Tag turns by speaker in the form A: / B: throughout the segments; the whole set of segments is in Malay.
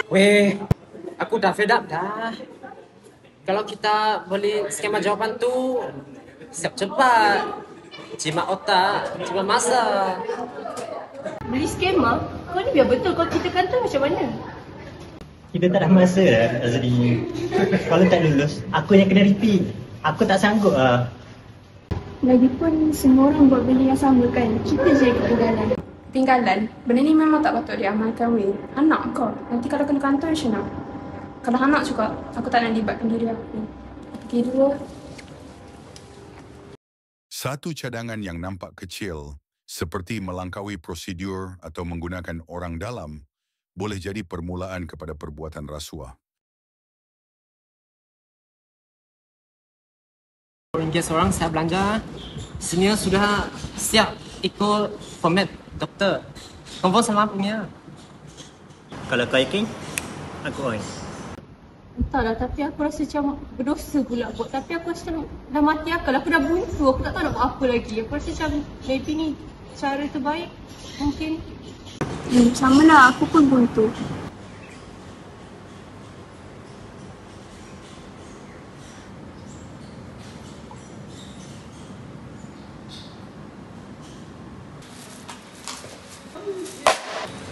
A: Weh, aku dah fed up dah. Kalau kita beli skema jawapan tu, siap cepat, jimat otak, jimat masa.
B: Beli skema? Kau ni biar betul kau ceritakan tu macam mana?
C: Kita tak ada masa lah, Azri. Kalau tak lulus, aku yang kena repeat. Aku tak sanggup lah.
D: Lagipun semua orang buat benda yang sama kan. Kita je yang ketinggalan.
E: Ketinggalan? Benda ni memang tak patut diamalkan weh. Anak kau. Nanti kalau kena kantor macam mana? Kalau anak juga, aku tak nak libatkan diri aku. Kedua,
F: Satu cadangan yang nampak kecil, seperti melangkaui prosedur atau menggunakan orang dalam, boleh jadi permulaan kepada perbuatan rasuah.
A: RM1 seorang saya belanja. Senior sudah siap ikut format doktor. Confirm sama punya.
C: Kalau kau yakin, aku on.
B: Entahlah, tapi aku rasa macam berdosa pula buat. Tapi aku rasa dah mati akal. Aku dah buntu. Aku tak tahu nak buat apa lagi. Aku rasa macam maybe ni cara terbaik. Mungkin.
D: Sama lah, aku pun buntu.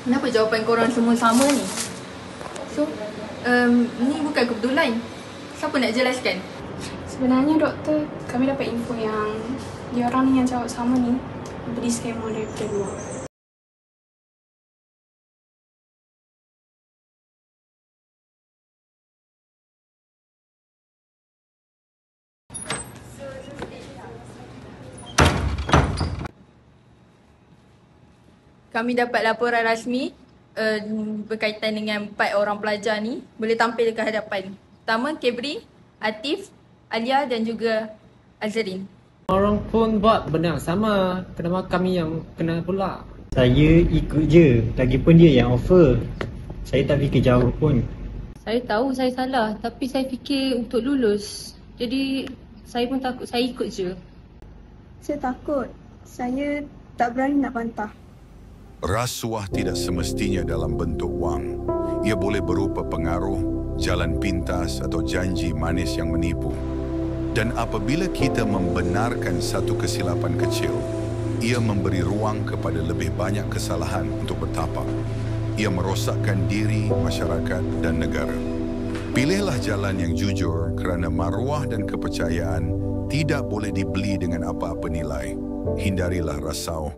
G: Kenapa jawapan korang semua sama ni? So, ni bukan kebetulan. Siapa nak jelaskan?
E: sebenarnya doktor, kami dapat info yang diorang ni yang jawab sama ni beli skema daripada luar.
G: Kami dapat laporan rasmi berkaitan dengan 4 orang pelajar ni boleh tampil ke hadapan. Pertama, Kebri, Atif, Alia dan juga Azrin.
A: Orang pun buat benda yang sama. Kenapa kami yang kena pula?
C: Saya ikut je. Lagipun dia yang offer. Saya tak fikir jauh pun.
B: Saya tahu saya salah. Tapi saya fikir untuk lulus. Jadi saya pun takut. Saya ikut je.
D: Saya takut. Saya tak berani nak bantah.
F: Rasuah tidak semestinya dalam bentuk wang. Ia boleh berupa pengaruh, jalan pintas atau janji manis yang menipu. Dan apabila kita membenarkan satu kesilapan kecil, ia memberi ruang kepada lebih banyak kesalahan untuk bertapak. Ia merosakkan diri, masyarakat dan negara. Pilihlah jalan yang jujur kerana maruah dan kepercayaan tidak boleh dibeli dengan apa-apa nilai. Hindarilah rasau.